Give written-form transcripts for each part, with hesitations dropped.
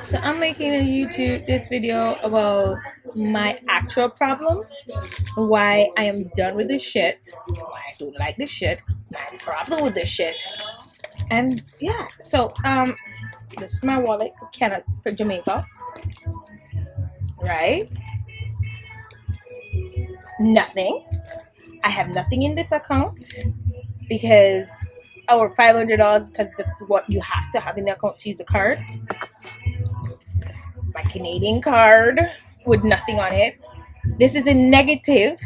So I'm making this video about my actual problems, why I am done with this shit, why I don't like this shit, my problem with this shit, and yeah. So this is my wallet for Canada, for Jamaica, right? Nothing. I have nothing in this account because our $500 because that's what you have to have in the account to use the card. My Canadian card with nothing on it. This is a negative,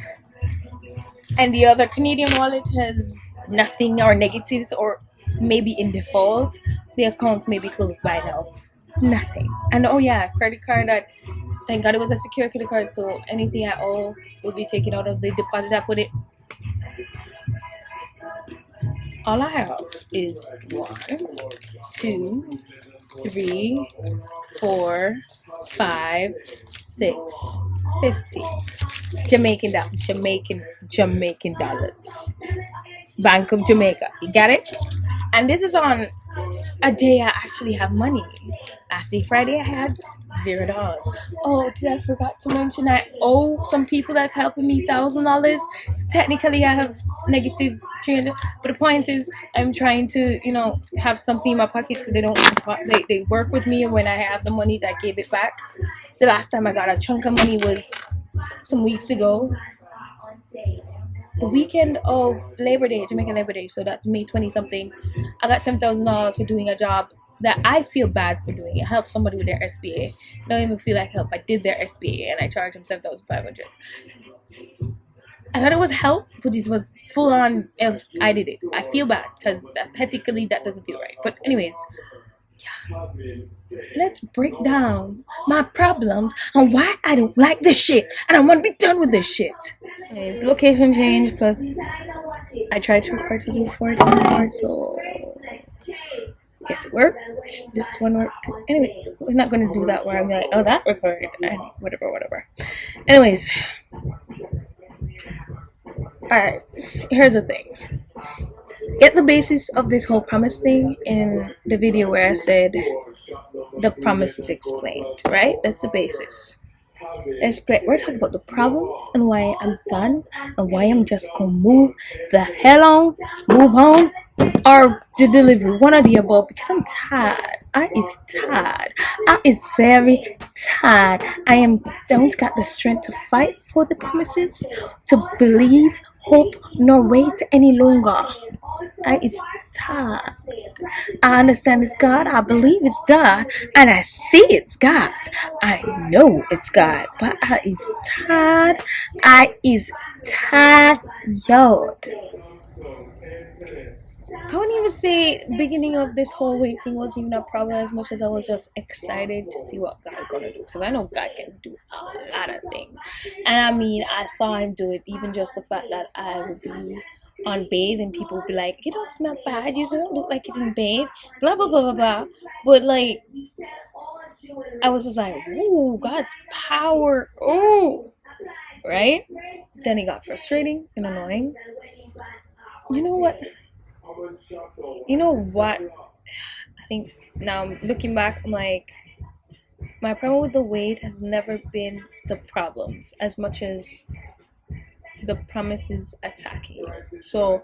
and the other Canadian wallet has nothing or negatives, or maybe in default. The accounts may be closed by now. Nothing. And oh yeah, credit card that thank God it was a secure credit card, so anything I owe will be taken out of the deposit I put it. All I have is 1, 2, 3, 4, 5, 6, 50 Jamaican dollars. Bank of Jamaica. You got it? And this is on a day I actually have money. Last week Friday I had $0. Oh, did I forgot to mention I owe some people that's helping me $1,000. So technically I have negative 300. But the point is I'm trying to, have something in my pocket so they work with me, and when I have the money that I gave it back. The last time I got a chunk of money was some weeks ago. The weekend of Labor Day, Jamaican Labor Day, so that's May 20 something. I got $7,000 for doing a job that I feel bad for doing. I helped somebody with their SBA. I don't even feel like help. I did their SBA and I charged them $7,500. I thought it was help, but this was full on. I did it. I feel bad because ethically that doesn't feel right. But anyways, yeah. Let's break down my problems and why I don't like this shit and I want to be done with this shit. Anyways, location change plus I tried to record something before it didn't record, so guess it worked. This one worked. Anyway, we're not gonna do that where I'm like, oh, that recorded and whatever. Anyways, alright, here's the thing. Get the basis of this whole promise thing in the video where I said the promise is explained, right? That's the basis. We're talking about the problems and why I'm done and why I'm just gonna move on, or the delivery, one or the above, because I'm tired. I is very tired. Don't got the strength to fight for the promises, to believe, hope, nor wait any longer. I is tired. I understand it's God. I believe it's God, and I see it's God. I know it's God, but I is tired. I wouldn't even say beginning of this whole weight thing was even a problem as much as I was just excited to see what God gonna do, because I know God can do a lot of things. And I mean, I saw him do it. Even just the fact that I would be unbathed and people would be like, you don't smell bad, you don't look like you didn't bathe, blah blah blah blah blah. But like, I was just like, ooh, God's power, ooh, right? Then it got frustrating and annoying. You know what? I think now looking back, I'm like, my problem with the weight has never been the problems as much as the promises attacking you. So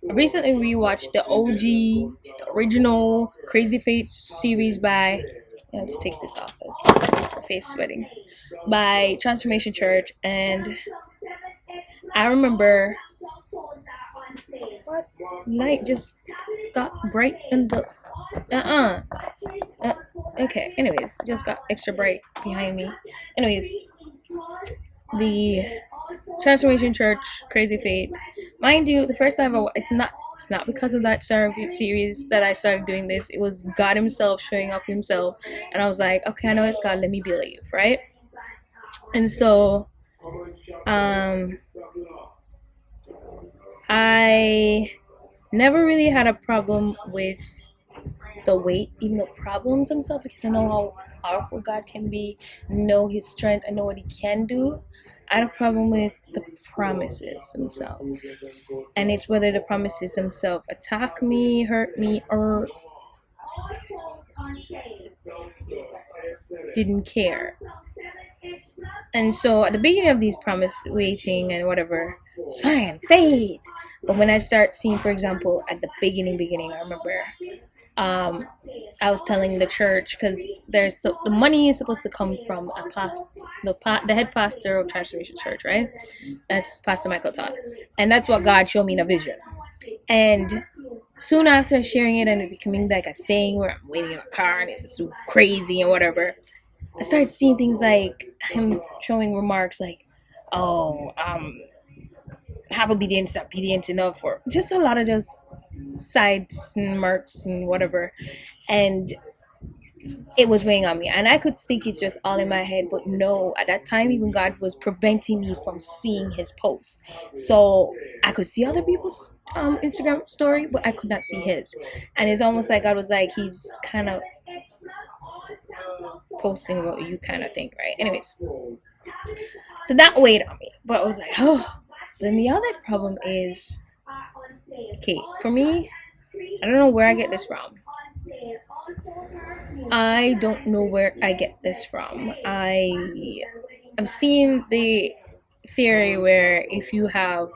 I recently rewatched the the original Crazy Fate series by, I have to take this off as my face sweating, by Transformation Church. And I remember what light just got bright in the okay, anyways, just got extra bright behind me. Anyways, the Transformation Church Crazy Fate, mind you, the first time it's not because of that series that I started doing this. It was God himself showing up himself, and I was like, okay, I know it's God, let me believe, right? And so I never really had a problem with the weight, even the problems themselves, because I know how powerful God can be, know his strength, I know what he can do. I had a problem with the promises themselves, and it's whether the promises themselves attack me, hurt me, or didn't care. And so at the beginning of these promise waiting and whatever, it's fine, faith. But when I start seeing, for example, at the beginning, I remember um, I was telling the church because the money is supposed to come from the head pastor of Transformation Church, right? That's Pastor Michael Todd, and that's what God showed me in a vision. And soon after sharing it and it becoming like a thing where I'm waiting in a car and it's so crazy and whatever, I started seeing things like him showing remarks like, "Oh, have obedient enough," or just a lot of just sides and marks and whatever. And it was weighing on me, and I could think it's just all in my head, but no, at that time even God was preventing me from seeing his posts. So I could see other people's Instagram story, but I could not see his. And it's almost like God was like, he's kind of posting what you kind of think, right? Anyways, so that weighed on me, but I was like, oh. Then the other problem is, okay, for me, I don't know where I get this from. I don't know where I get this from. I've seen the theory where if you have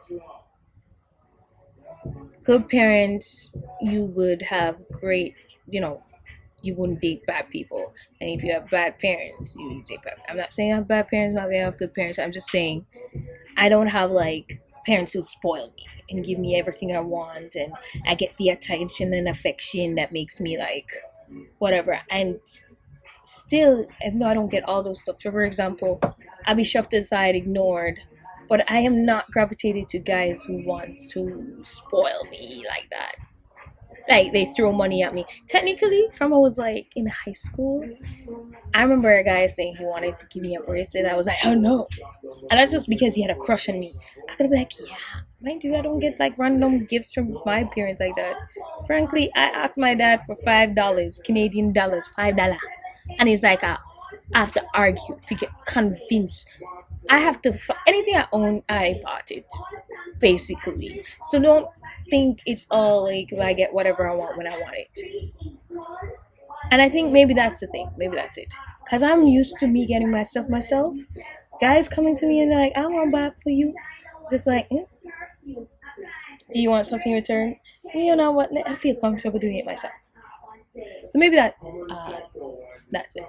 good parents, you would have great, you wouldn't date bad people. And if you have bad parents, you would date bad. I'm not saying I have bad parents, I'm not saying I have good parents. I'm just saying I don't have like parents who spoil me and give me everything I want, and I get the attention and affection that makes me like whatever. And still, even though I don't get all those stuff, so for example, I'll be shoved aside, ignored, but I am not gravitated to guys who want to spoil me like that. Like they throw money at me. Technically, from I was like in high school, I remember a guy saying he wanted to give me a bracelet. I was like, oh no. And that's just because he had a crush on me. I could be like, yeah, mind you, I don't get like random gifts from my parents like that. Frankly, I asked my dad for $5, Canadian dollars, $5. And he's like, I have to argue to get convinced. I have to, anything I own, I bought it, basically. So don't think it's all like I get whatever I want when I want it. And I think maybe that's the thing. Maybe that's it. Because I'm used to me getting myself. Guys coming to me and they're like, I want to buy it for you. Just like, do you want something in return? And you know what? I feel comfortable doing it myself. So maybe that's it.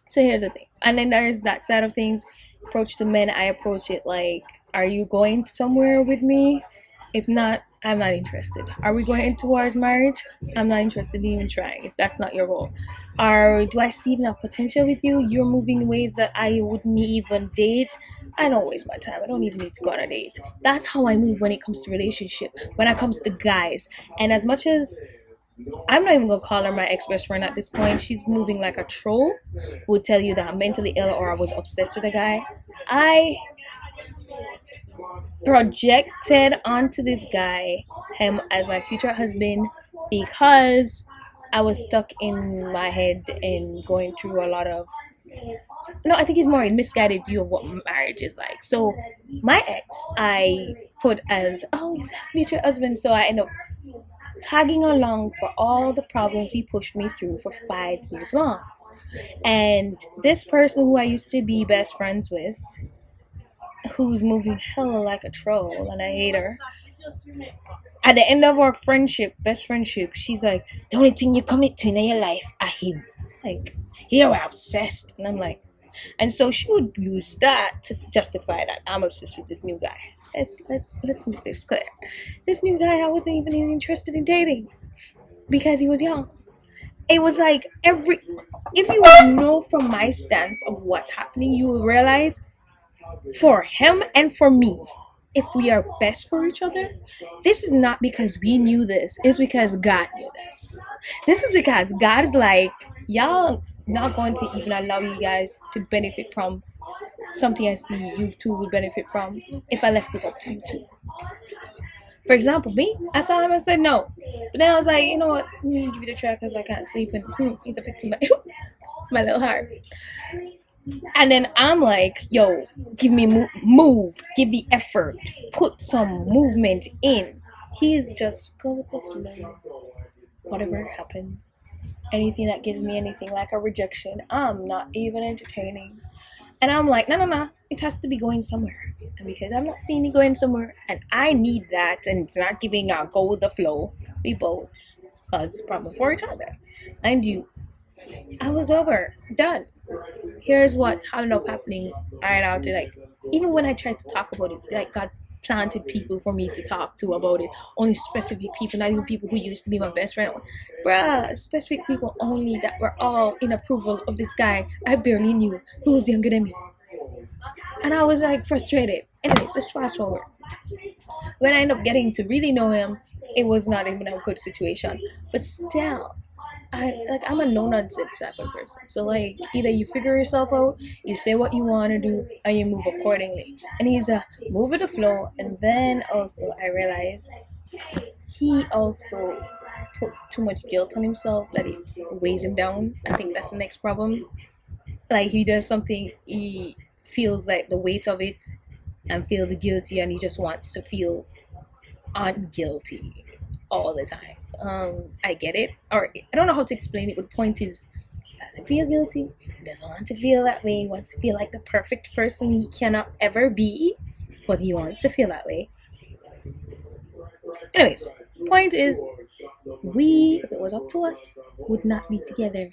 So here's the thing. And then there's that side of things. Approach to men, I approach it like, are you going somewhere with me? If not, I'm not interested. Are we going towards marriage? I'm not interested in even trying if that's not your role. Or do I see enough potential with you? You're moving in ways that I wouldn't even date. I don't waste my time. I don't even need to go on a date. That's how I move when it comes to relationship, when it comes to guys. And as much as I'm not even gonna call her my ex-best friend at this point, she's moving like a troll, would tell you that I'm mentally ill or I was obsessed with a guy. I projected onto this guy him as my future husband because I was stuck in my head and going through a lot of, no, I think it's more a misguided view of what marriage is like. So my ex I put as, oh, he's a future husband. So I end up tagging along for all the problems he pushed me through for 5 years long. And this person who I used to be best friends with, who's moving hella like a troll, and I hate her. At the end of our friendship, best friendship, she's like, the only thing you commit to in your life are him. Like, you're obsessed. And I'm like, and so she would use that to justify that I'm obsessed with this new guy. Let's make this clear. This new guy I wasn't even interested in dating because he was young. It was like if you know from my stance of what's happening, you will realize for him and for me, if we are best for each other, this is not because we knew this. It's because God knew this. This is because God is like, y'all not going to even allow you guys to benefit from something I see you two would benefit from if I left it up to you two. For example, me, I saw him and said no. But then I was like, you know what? Let me give it a try because I can't sleep and he's affecting my, my little heart. And then I'm like, yo, give me move, give the effort, put some movement in. He is just go with the flow. Whatever happens, Anything that gives me anything like a rejection, I'm not even entertaining. And I'm like, no, no, no. It has to be going somewhere. And because I'm not seeing it going somewhere, and I need that, and it's not giving out, go with the flow, we both cause problem for each other. And you, I was over, done. Here's what ended up happening right after. Like, even when I tried to talk about it, like, God planted people for me to talk to about it. Only specific people, not even people who used to be my best friend. Bruh, specific people only that were all in approval of this guy I barely knew who was younger than me. And I was like frustrated. Anyways, let's fast forward. When I ended up getting to really know him, it was not even a good situation. But still, I'm a no nonsense type of person. So like either you figure yourself out, you say what you want to do, and you move accordingly. And he's a move with the flow. And then also I realized he also put too much guilt on himself that it weighs him down. I think that's the next problem. Like he does something, he feels like the weight of it and feel the guilty, and he just wants to feel unguilty all the time. I get it, or I don't know how to explain it, but the point is, he doesn't feel guilty, he doesn't want to feel that way, he wants to feel like the perfect person he cannot ever be, but he wants to feel that way. Anyways, point is, we, if it was up to us, would not be together.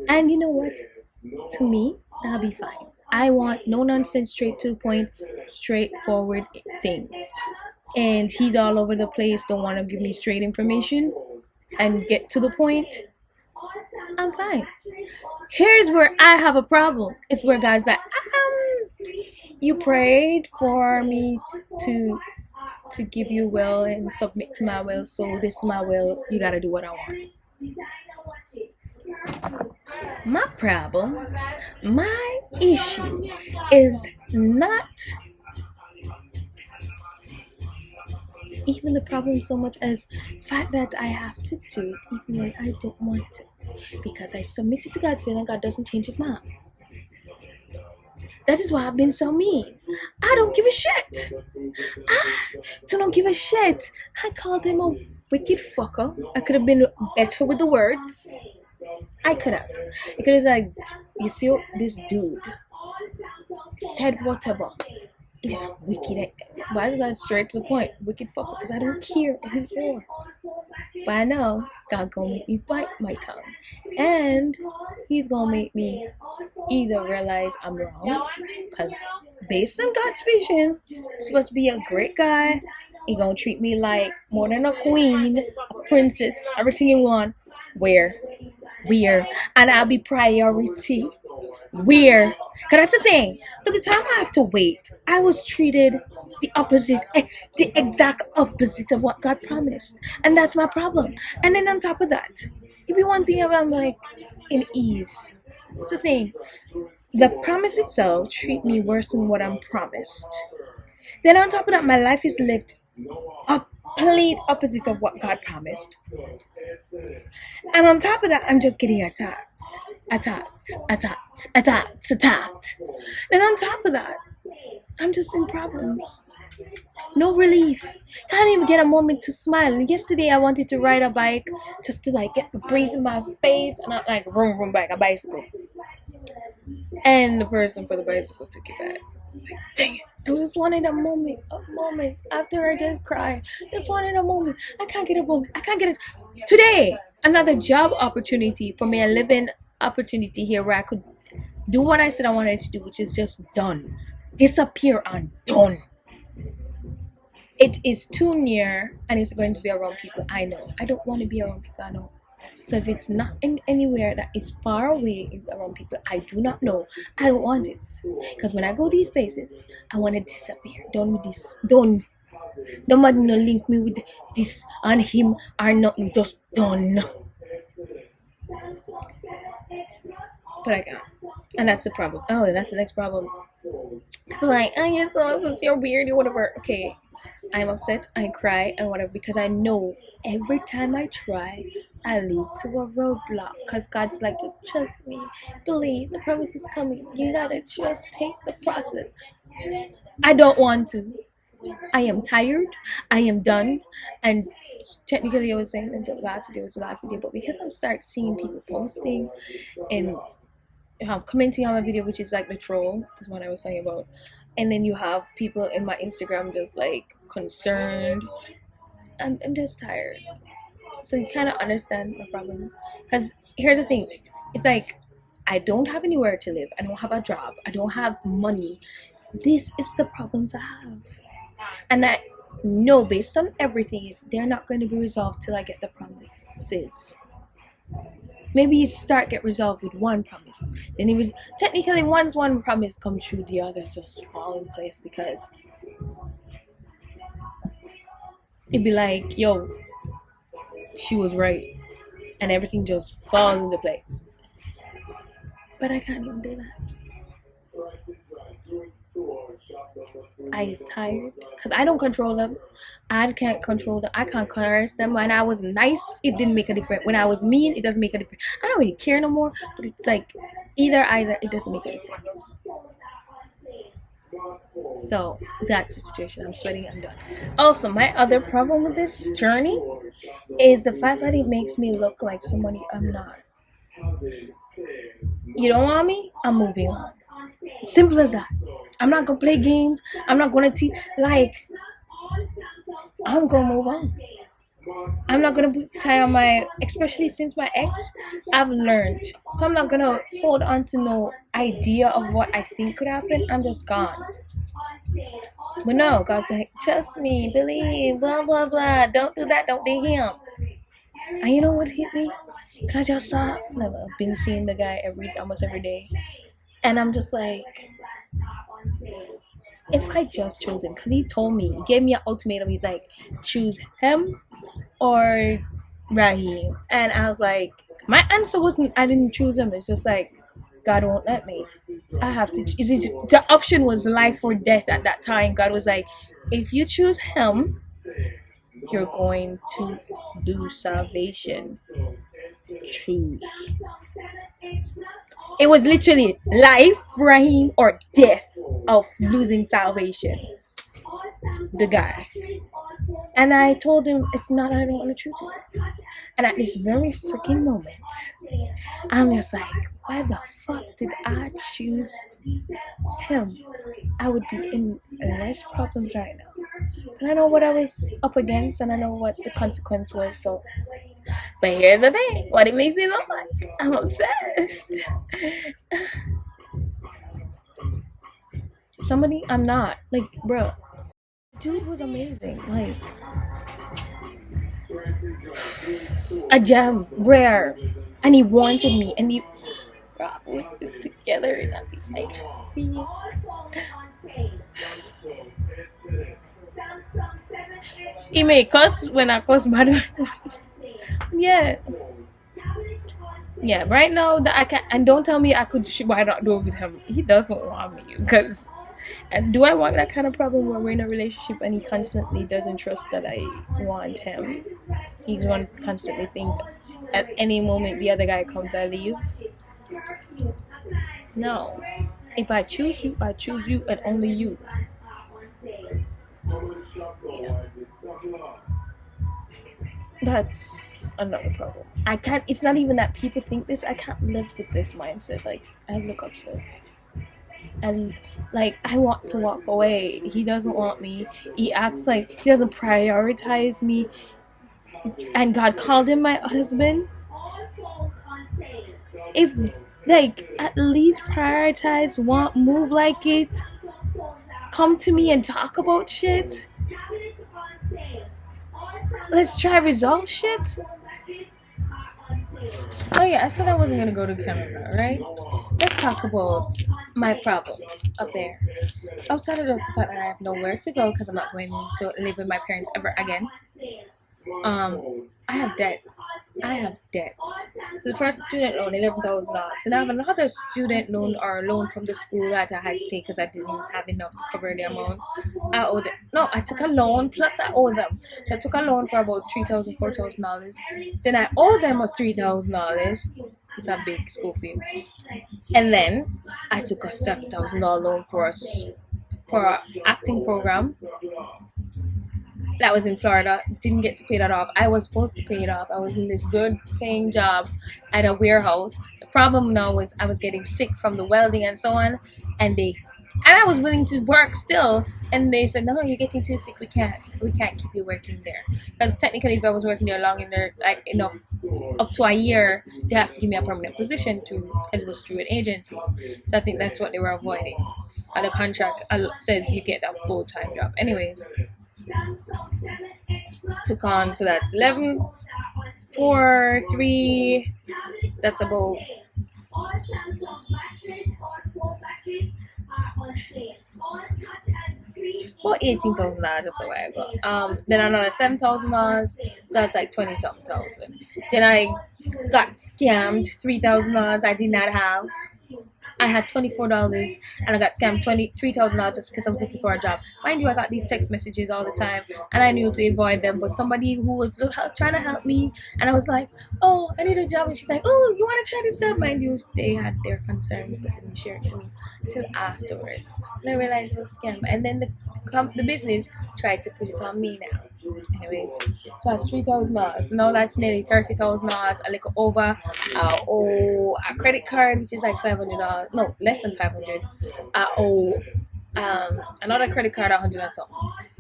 And you know what? To me, that'll be fine. I want no nonsense, straight to the point, straightforward things. And he's all over the place, don't want to give me straight information and get to the point. I'm fine. Here's where I have a problem. It's where guys like, you prayed for me to give you will and submit to my will, so this is my will. You gotta do what I want. My problem, my issue is not even the problem so much as the fact that I have to do it even when I don't want to, because I submitted to God's will and God doesn't change his mind. That is why I've been so mean. I don't give a shit. I don't give a shit. I called him a wicked fucker. I could have been better with the words. I could have. It could have said, you see, this dude said whatever. It is wicked. Why is that straight to the point? Wicked fucker. Because I don't care anymore. But I know God gonna make me bite my tongue. And he's gonna make me either realize I'm wrong. Because based on God's vision, he's supposed to be a great guy. He gonna treat me like more than a queen, a princess, everything you want. Where? And I'll be priority. Because that's the thing. For the time I have to wait, I was treated the opposite, the exact opposite of what God promised. And that's my problem. And then on top of that, it'd be one thing if I'm like in ease. That's the thing. The promise itself treat me worse than what I'm promised. Then on top of that, my life is lived a complete opposite of what God promised. And on top of that, I'm just getting attacked. Then on top of that, I'm just in problems. No relief. Can't even get a moment to smile. And yesterday I wanted to ride a bike just to like get the breeze in my face, and I'm like vroom bike, a bicycle. And the person for the bicycle took it back. I was like, dang it. I just wanted a moment. After I just cried. Just wanted a moment. I can't get a moment. I can't get it. Today, another job opportunity for me, a living opportunity here where I could do what I said I wanted to do, which is just done. Disappear and done. It is too near and it's going to be around people I know. I don't want to be around people I know. So if it's not in anywhere that is far away around people I do not know, I don't want it. Because when I go these places, I want to disappear. Done with this. Done. Nobody no link me with this and him or nothing. Just done. But I can't. And that's the problem. Oh, that's the next problem. People are like, oh, you're so you're weird or whatever. Okay. I'm upset, I cry and whatever, because I know every time I try, I lead to a roadblock. Because God's like, just trust me, believe, the promise is coming. You gotta just take the process. I don't want to. I am tired. I am done. And technically I was saying that the last video was the last video, but because I'm start seeing people posting and commenting on my video, which is like the troll, is what I was saying about, and then you have people in my Instagram just like concerned. I'm just tired. So you kind of understand my problem. Because here's the thing, it's like I don't have anywhere to live. I don't have a job. I don't have money. This is the problems I have, and I know based on everything is they're not going to be resolved till I get the promises. Maybe it start get resolved with one promise. Then it was technically once one promise come true, the others just fall in place because it'd be like, yo, she was right, and everything just falls into place. But I can't even do that. I is tired because I don't control them. I can't control them. I can't curse them. When I was nice, it didn't make a difference. When I was mean, it doesn't make a difference. I don't really care no more. But it's like either it doesn't make a difference. So that's the situation. I'm sweating. I'm done. Also, my other problem with this journey is the fact that it makes me look like somebody I'm not. You don't want me? I'm moving on. Simple as that. I'm not gonna play games. I'm not gonna teach. Like, I'm gonna move on. I'm not gonna tie on my, especially since my ex, I've learned. So I'm not gonna hold on to no idea of what I think could happen. I'm just gone. But no, God's like, trust me, believe, blah blah blah. Don't do that. Don't date him. And you know what hit me? Cause I just saw. I've been seeing the guy almost every day, and I'm just like, if I just chose him, because he told me, he gave me an ultimatum. He's like, choose him or Raheem. And I was like, my answer wasn't, I didn't choose him. It's just like, God won't let me. I have to. The option was life or death at that time. God was like, if you choose him, you're going to do salvation. Choose. It was literally life, Raheem, or death of losing salvation. The guy. And I told him, it's not, I don't want to choose him. And at this very freaking moment, I'm just like, why the fuck did I choose him? I would be in less problems right now. And I know what I was up against, and I know what the consequence was. So, but here's the thing, what it makes me look like, I'm obsessed. Somebody I'm not. Like, bro, dude was amazing. Like, a gem, rare. And he wanted me, and he brought me together, and I'd be like happy. He may cuss when I cuss, but yeah. Yeah, right now that I can, and don't tell me I could. Why not do it with him? He doesn't want me because. And do I want that kind of problem where we're in a relationship and he constantly doesn't trust that I want him? He's going to constantly think at any moment the other guy comes, I leave. No. If I choose you and only you. Yeah. That's another problem. I can't, it's not even that people think this, I can't live with this mindset. Like, I look obsessed. And like, I want to walk away. He doesn't want me. He acts like he doesn't prioritize me. And God called him my husband. If, like, at least prioritize, move like it. Come to me and talk about shit. Let's try resolve shit. Oh yeah, I said I wasn't gonna go to Canada, right? Let's talk about my problems up there. Outside of the fact that I have nowhere to go because I'm not going to live with my parents ever again. I have debts. So the first student loan, $11,000. Then I have another student loan or loan from the school that I had to take because I didn't have enough to cover the amount. I took a loan plus I owe them. So I took a loan for about $3,000, $4,000. Then I owe them a $3,000. It's a big school fee. And then I took a $7,000 loan for an acting program. That was in Florida. Didn't get to pay that off. I was supposed to pay it off. I was in this good paying job at a warehouse. The problem now was I was getting sick from the welding and so on, and I was willing to work still, and they said, no, you're getting too sick. We can't keep you working there, because technically if I was working there long in there, like enough up to a year, they have to give me a permanent position to, because it was through an agency. So I think that's what they were avoiding. And the contract says you get a full-time job. Anyways, took on, so that's 11, 4, 3, that's about $18,000 just a while ago. Then another $7,000, so that's like 20 something thousand. Then I got scammed $3,000 I did not have. I had $24 and I got scammed $23,000 just because I was looking for a job. Mind you, I got these text messages all the time and I knew to avoid them, but somebody who was trying to help me, and I was like, oh, I need a job, and she's like, oh, you want to try this job? Mind you, they had their concerns but didn't share it to me till afterwards, and I realized it was a scam. And then the business tried to put it on me now. Anyways, so that's $3,000. Now that's nearly $30,000. A little over. I owe a credit card, which is like $500. No, less than 500. I owe another credit card, 100 or something.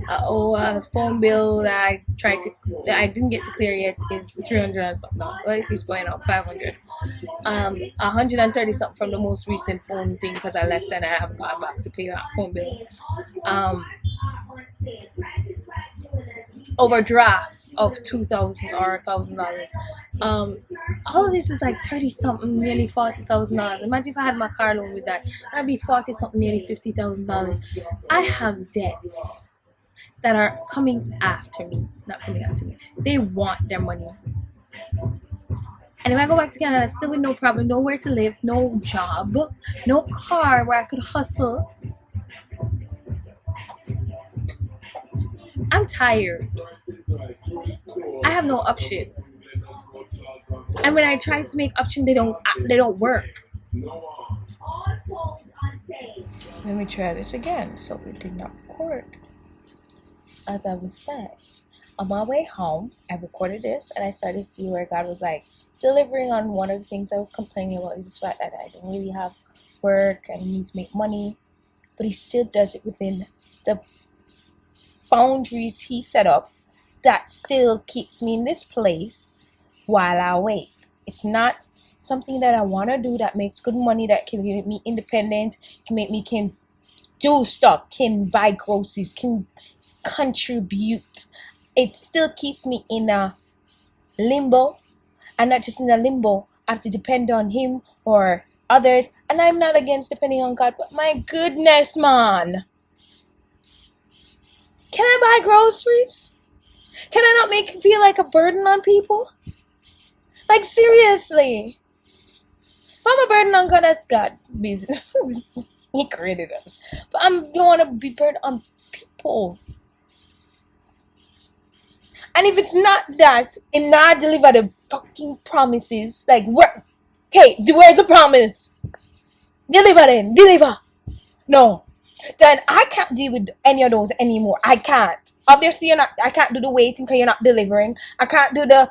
I owe a phone bill that I didn't get to clear yet, is 300 or something. Well, it's going up 500. 130 something from the most recent phone thing because I left and I haven't got back to pay that phone bill. Overdraft of $2,000 or $1,000. All of this is like 30 something, nearly $40,000. Imagine if I had my car loan with that, that'd be 40 something, nearly $50,000. I have debts that are coming after me, not coming after me. They want their money. And if I go back to Canada, still with no problem, nowhere to live, no job, no car where I could hustle. I'm tired. I have no option. And when I try to make option, they don't work. Let me try this again. So it did not record. As I was saying, on my way home, I recorded this and I started to see where God was like delivering on one of the things I was complaining about, is the fact that I don't really have work and need to make money, but He still does it within the boundaries He set up that still keeps me in this place while I wait. It's not something that I want to do that makes good money, that can make me independent, can do stuff, can buy groceries, can contribute. It still keeps me in a limbo, and not just in a limbo, I have to depend on Him or others. And I'm not against depending on God, but my goodness, man, can I buy groceries? Can I not make it feel like a burden on people? Like, seriously. If I'm a burden on God, that's God. He created us. But I don't want to be burdened on people. And if it's not that, and not deliver the fucking promises, like, where's the promise? Deliver then. Deliver. No. Then I can't deal with any of those anymore. I can't. Obviously, I can't do the waiting because you're not delivering. I can't do the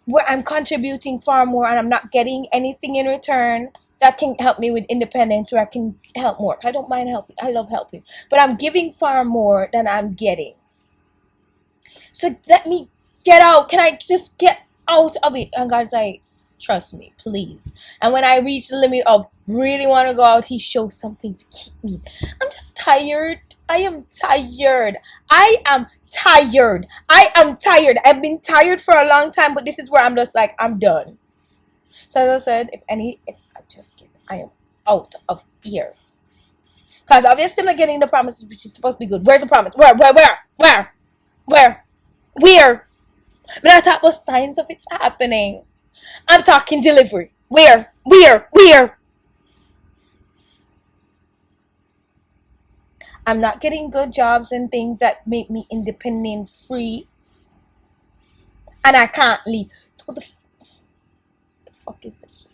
where I'm contributing far more and I'm not getting anything in return that can help me with independence, where I can help more. I don't mind helping. I love helping. But I'm giving far more than I'm getting. So let me get out. Can I just get out of it? And God's like, trust me, please. And when I reach the limit of really want to go out, He shows something to keep me. I'm just tired. I am tired. I've been tired for a long time, but this is where I'm just like, I'm done. So as I said, I am out of here. Because obviously I'm not getting the promises, which is supposed to be good. Where's the promise? Where? But I talk about signs of it's happening. I'm talking delivery. Where? I'm not getting good jobs and things that make me independent, free. And I can't leave. So what the fuck is this?